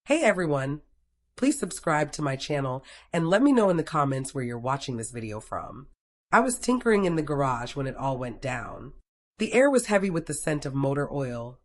Hey everyone, please subscribe to my channel and let me know in the comments where you're watching this video from. I was tinkering in the garage when it all went down. The air was heavy with the scent of motor oil,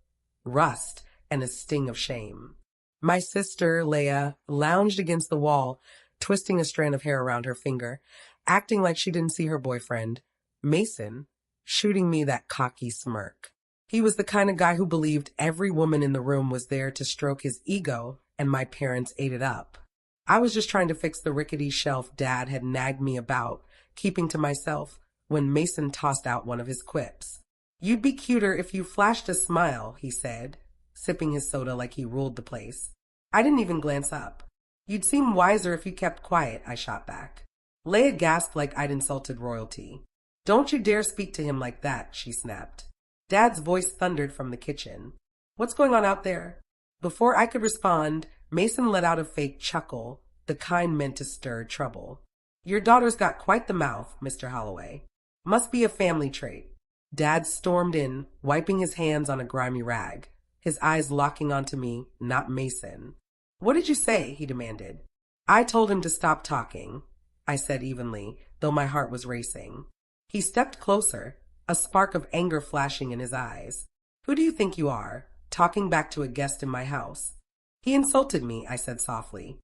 rust, and a sting of shame. My sister, Leia, lounged against the wall, twisting a strand of hair around her finger, acting like she didn't see her boyfriend, Mason, shooting me that cocky smirk. He was the kind of guy who believed every woman in the room was there to stroke his ego, and my parents ate it up. I was just trying to fix the rickety shelf Dad had nagged me about, keeping to myself, when Mason tossed out one of his quips. "You'd be cuter if you flashed a smile," he said, sipping his soda like he ruled the place. I didn't even glance up. "You'd seem wiser if you kept quiet," I shot back. Leia gasped like I'd insulted royalty. "Don't you dare speak to him like that," she snapped. Dad's voice thundered from the kitchen. "What's going on out there?" Before I could respond, Mason let out a fake chuckle, the kind meant to stir trouble. "Your daughter's got quite the mouth, Mr. Holloway. Must be a family trait." Dad stormed in, wiping his hands on a grimy rag, his eyes locking onto me, not Mason. "What did you say?" he demanded. "I told him to stop talking," I said evenly, though my heart was racing. He stepped closer, a spark of anger flashing in his eyes. "Who do you think you are, talking back to a guest in my house?" "He insulted me," I said softly.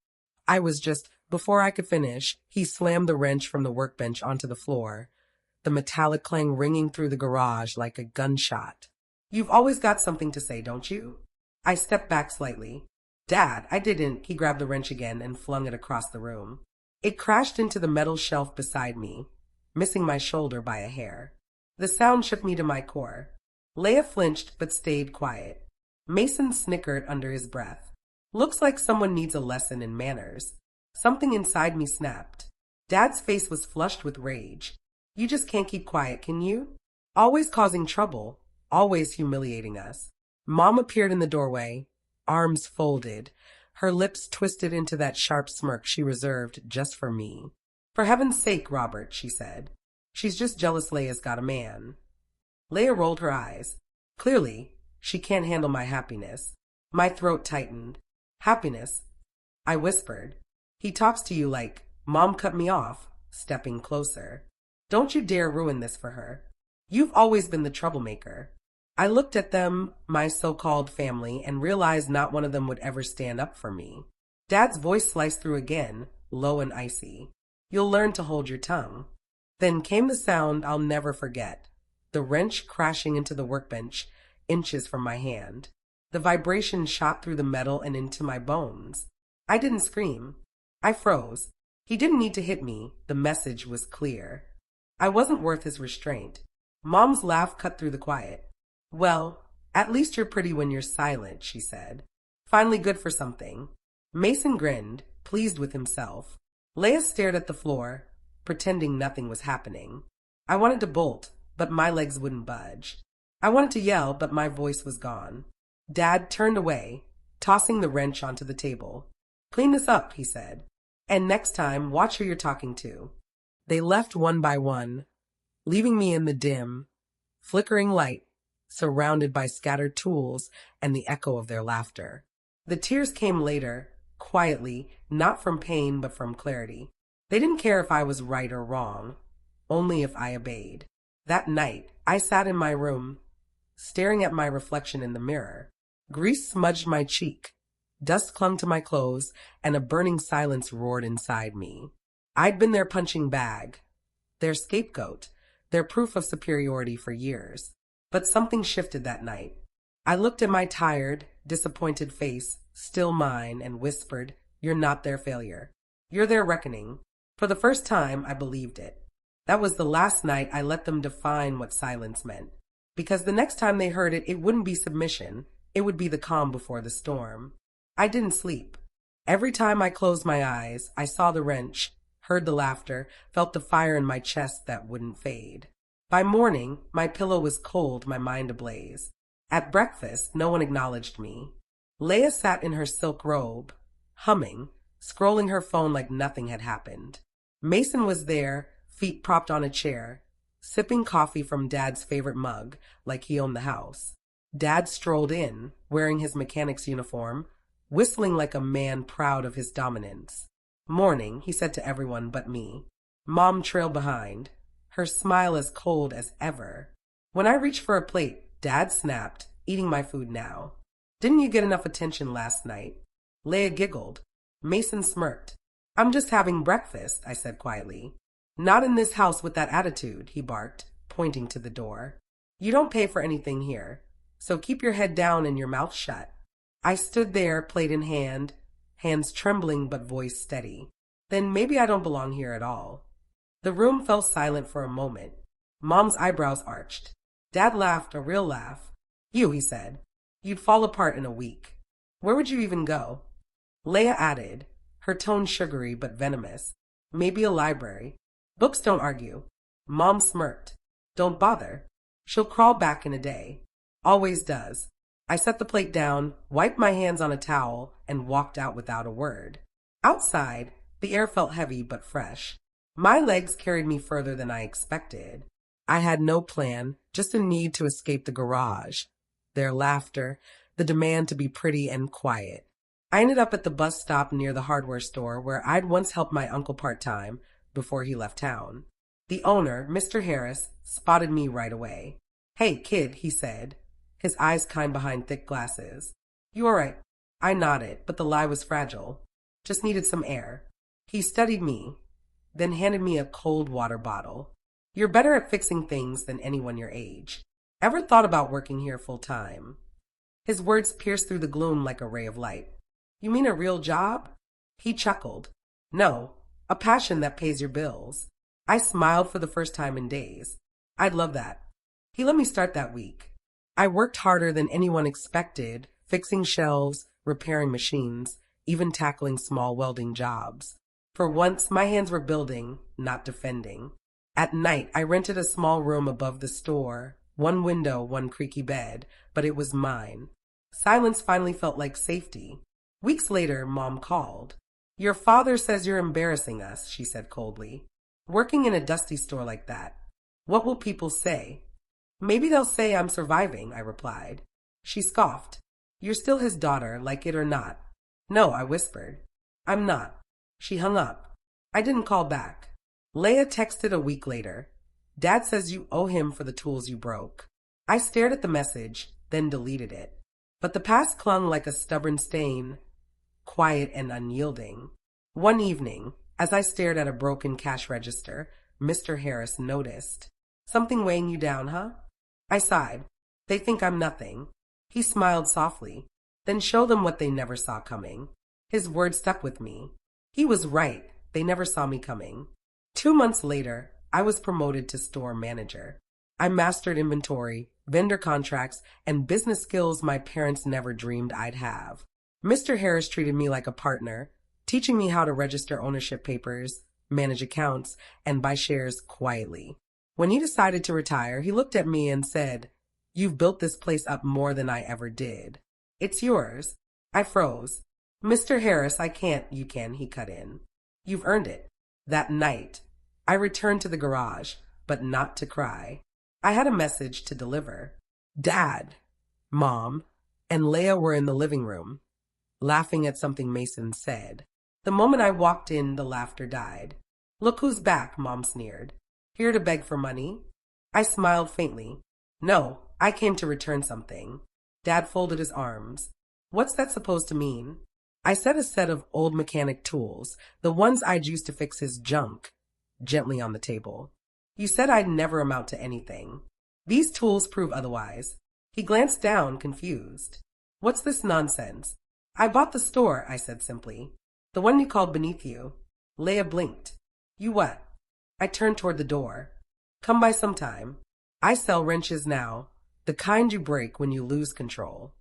Before I could finish, he slammed the wrench from the workbench onto the floor, the metallic clang ringing through the garage like a gunshot. "You've always got something to say, don't you?" I stepped back slightly. "Dad, I didn't." He grabbed the wrench again and flung it across the room. It crashed into the metal shelf beside me, missing my shoulder by a hair. The sound shook me to my core. Leia flinched but stayed quiet. Mason snickered under his breath. "Looks like someone needs a lesson in manners." Something inside me snapped. Dad's face was flushed with rage. "You just can't keep quiet, can you? Always causing trouble, always humiliating us." Mom appeared in the doorway, arms folded, her lips twisted into that sharp smirk she reserved just for me. "For heaven's sake, Robert," she said. "She's just jealous Leia's got a man." Leia rolled her eyes. "Clearly, she can't handle my happiness." My throat tightened. "Happiness?" I whispered. "He talks to you like—" Mom cut me off, stepping closer. "Don't you dare ruin this for her. You've always been the troublemaker." I looked at them, my so-called family, and realized not one of them would ever stand up for me. Dad's voice sliced through again, low and icy. "You'll learn to hold your tongue." Then came the sound I'll never forget, the wrench crashing into the workbench, inches from my hand. The vibration shot through the metal and into my bones. I didn't scream. I froze. He didn't need to hit me. The message was clear. I wasn't worth his restraint. Mom's laugh cut through the quiet. "Well, at least you're pretty when you're silent," she said. "Finally good for something." Mason grinned, pleased with himself. Leia stared at the floor, pretending nothing was happening. I wanted to bolt, but my legs wouldn't budge. I wanted to yell, but my voice was gone. Dad turned away, tossing the wrench onto the table. "Clean this up," he said. "And next time, watch who you're talking to." They left one by one, leaving me in the dim, flickering light, surrounded by scattered tools and the echo of their laughter. The tears came later, quietly, not from pain but from clarity. They didn't care if I was right or wrong, only if I obeyed. That night, I sat in my room, staring at my reflection in the mirror. Grease smudged my cheek, dust clung to my clothes, and a burning silence roared inside me. I'd been their punching bag, their scapegoat, their proof of superiority for years. But something shifted that night. I looked at my tired, disappointed face, still mine, and whispered, "You're not their failure. You're their reckoning." For the first time, I believed it. That was the last night I let them define what silence meant. Because the next time they heard it, it wouldn't be submission. It would be the calm before the storm. I didn't sleep. Every time I closed my eyes, I saw the wrench, heard the laughter, felt the fire in my chest that wouldn't fade. By morning, my pillow was cold, my mind ablaze. At breakfast, no one acknowledged me. Leia sat in her silk robe, humming, scrolling her phone like nothing had happened. Mason was there, feet propped on a chair, sipping coffee from Dad's favorite mug like he owned the house. Dad strolled in, wearing his mechanic's uniform, whistling like a man proud of his dominance. "Morning," he said to everyone but me. Mom trailed behind, her smile as cold as ever. When I reached for a plate, Dad snapped, "Eating my food now." "Didn't you get enough attention last night?" Leia giggled. Mason smirked. "I'm just having breakfast," I said quietly. "Not in this house with that attitude," he barked, pointing to the door. "You don't pay for anything here, so keep your head down and your mouth shut." I stood there, plate in hand, hands trembling but voice steady. "Then maybe I don't belong here at all." The room fell silent for a moment. Mom's eyebrows arched. Dad laughed, a real laugh. "You," he said. "You'd fall apart in a week. Where would you even go?" Leia added, her tone sugary but venomous. "Maybe a library. Books don't argue." Mom smirked. "Don't bother. She'll crawl back in a day. Always does." I set the plate down, wiped my hands on a towel, and walked out without a word. Outside, the air felt heavy but fresh. My legs carried me further than I expected. I had no plan, just a need to escape the garage. Their laughter, the demand to be pretty and quiet. I ended up at the bus stop near the hardware store where I'd once helped my uncle part-time before he left town. The owner, Mr. Harris, spotted me right away. "Hey, kid," he said, his eyes kind behind thick glasses. "You all right?" I nodded, but the lie was fragile. Just needed some air. He studied me, then handed me a cold water bottle. "You're better at fixing things than anyone your age. Ever thought about working here full-time?" His words pierced through the gloom like a ray of light. "You mean a real job?" He chuckled. "No, a passion that pays your bills." I smiled for the first time in days. I'd love that. He let me start that week. I worked harder than anyone expected, fixing shelves, repairing machines, even tackling small welding jobs. For once, my hands were building, not defending. At night, I rented a small room above the store, one window, one creaky bed, but it was mine. Silence finally felt like safety. Weeks later, Mom called. "Your father says you're embarrassing us," she said coldly. "Working in a dusty store like that. What will people say?" "Maybe they'll say I'm surviving," I replied. She scoffed. "You're still his daughter, like it or not." "No," I whispered. "I'm not." She hung up. I didn't call back. Leia texted a week later. "Dad says you owe him for the tools you broke." I stared at the message, then deleted it. But the past clung like a stubborn stain, quiet and unyielding. One evening, as I stared at a broken cash register, Mr. Harris noticed. "Something weighing you down, huh?" I sighed. "They think I'm nothing." He smiled softly. "Then show them what they never saw coming." His words stuck with me. He was right. They never saw me coming. 2 months later, I was promoted to store manager. I mastered inventory, vendor contracts, and business skills my parents never dreamed I'd have. Mr. Harris treated me like a partner, teaching me how to register ownership papers, manage accounts, and buy shares quietly. When he decided to retire, he looked at me and said, "You've built this place up more than I ever did. It's yours." I froze. "Mr. Harris, I can't." "You can," he cut in. "You've earned it." That night, I returned to the garage, but not to cry. I had a message to deliver. Dad, Mom, and Leia were in the living room, laughing at something Mason said. The moment I walked in, the laughter died. "Look who's back," Mom sneered. "Here to beg for money?" I smiled faintly. "No, I came to return something." Dad folded his arms. "What's that supposed to mean?" I set a set of old mechanic tools, the ones I'd used to fix his junk, gently on the table. "You said I'd never amount to anything. These tools prove otherwise." He glanced down, confused. "What's this nonsense?" "I bought the store," I said simply. "The one you called beneath you." Leia blinked. "You what?" I turned toward the door. "Come by sometime. I sell wrenches now, the kind you break when you lose control."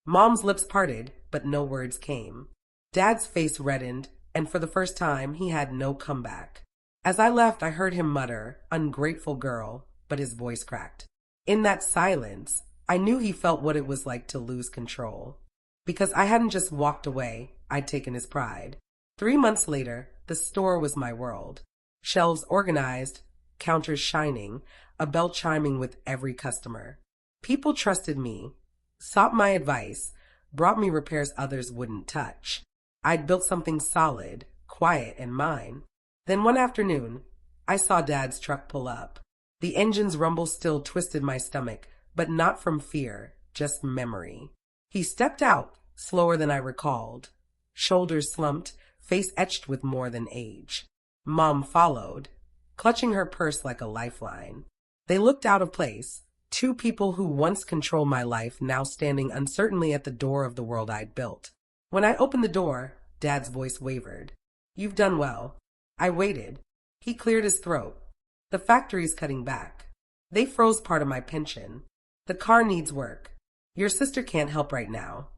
Mom's lips parted, but no words came. Dad's face reddened, and for the first time, he had no comeback. As I left, I heard him mutter, "Ungrateful girl," but his voice cracked. In that silence, I knew he felt what it was like to lose control. Because I hadn't just walked away, I'd taken his pride. 3 months later, the store was my world. Shelves organized, counters shining, a bell chiming with every customer. People trusted me, sought my advice, brought me repairs others wouldn't touch. I'd built something solid, quiet, and mine. Then one afternoon, I saw Dad's truck pull up. The engine's rumble still twisted my stomach, but not from fear, just memory. He stepped out, slower than I recalled. Shoulders slumped, face etched with more than age. Mom followed, clutching her purse like a lifeline. They looked out of place, two people who once controlled my life now standing uncertainly at the door of the world I'd built. When I opened the door, Dad's voice wavered. "You've done well." I waited. He cleared his throat. "The factory's cutting back. They froze part of my pension. The car needs work. Your sister can't help right now."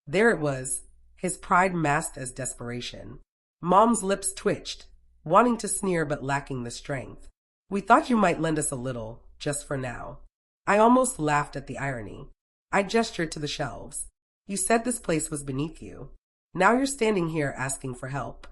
There it was, his pride masked as desperation. Mom's lips twitched, wanting to sneer but lacking the strength. "We thought you might lend us a little, just for now." I almost laughed at the irony. I gestured to the shelves. "You said this place was beneath you. Now you're standing here asking for help."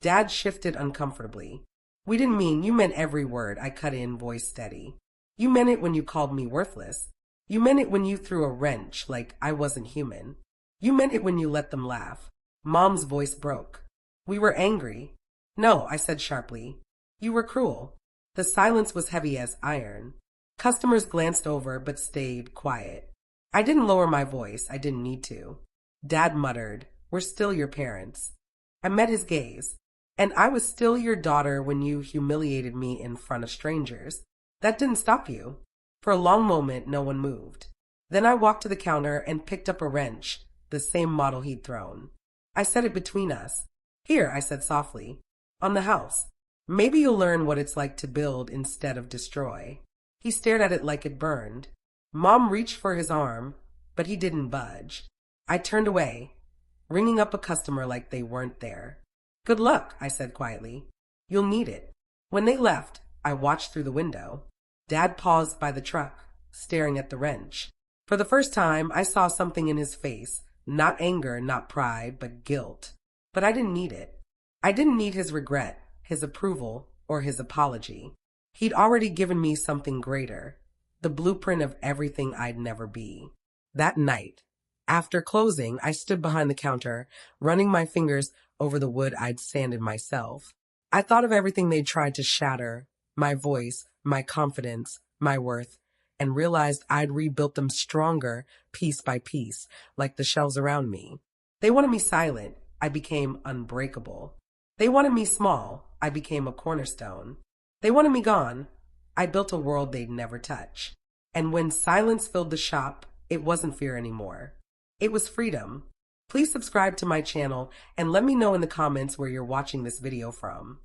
Dad shifted uncomfortably. "We didn't mean you meant every word," I cut in, voice steady. "You meant it when you called me worthless. You meant it when you threw a wrench like I wasn't human. You meant it when you let them laugh." Mom's voice broke. "We were angry." "No," I said sharply. "You were cruel." The silence was heavy as iron. Customers glanced over but stayed quiet. I didn't lower my voice. I didn't need to. Dad muttered, "We're still your parents." I met his gaze. "And I was still your daughter when you humiliated me in front of strangers. That didn't stop you." For a long moment, no one moved. Then I walked to the counter and picked up a wrench, the same model he'd thrown. I set it between us. "Here," I said softly, "on the house. Maybe you'll learn what it's like to build instead of destroy." He stared at it like it burned. Mom reached for his arm, but he didn't budge. I turned away, ringing up a customer like they weren't there. "Good luck," I said quietly. "You'll need it." When they left, I watched through the window. Dad paused by the truck, staring at the wrench. For the first time, I saw something in his face, not anger, not pride, but guilt. But I didn't need it. I didn't need his regret, his approval, or his apology. He'd already given me something greater, the blueprint of everything I'd never be. That night, after closing, I stood behind the counter, running my fingers over the wood I'd sanded myself. I thought of everything they'd tried to shatter, my voice, my confidence, my worth, and realized I'd rebuilt them stronger, piece by piece, like the shelves around me. They wanted me silent. I became unbreakable. They wanted me small. I became a cornerstone. They wanted me gone. I built a world they'd never touch. And when silence filled the shop, it wasn't fear anymore. It was freedom. Please subscribe to my channel and let me know in the comments where you're watching this video from.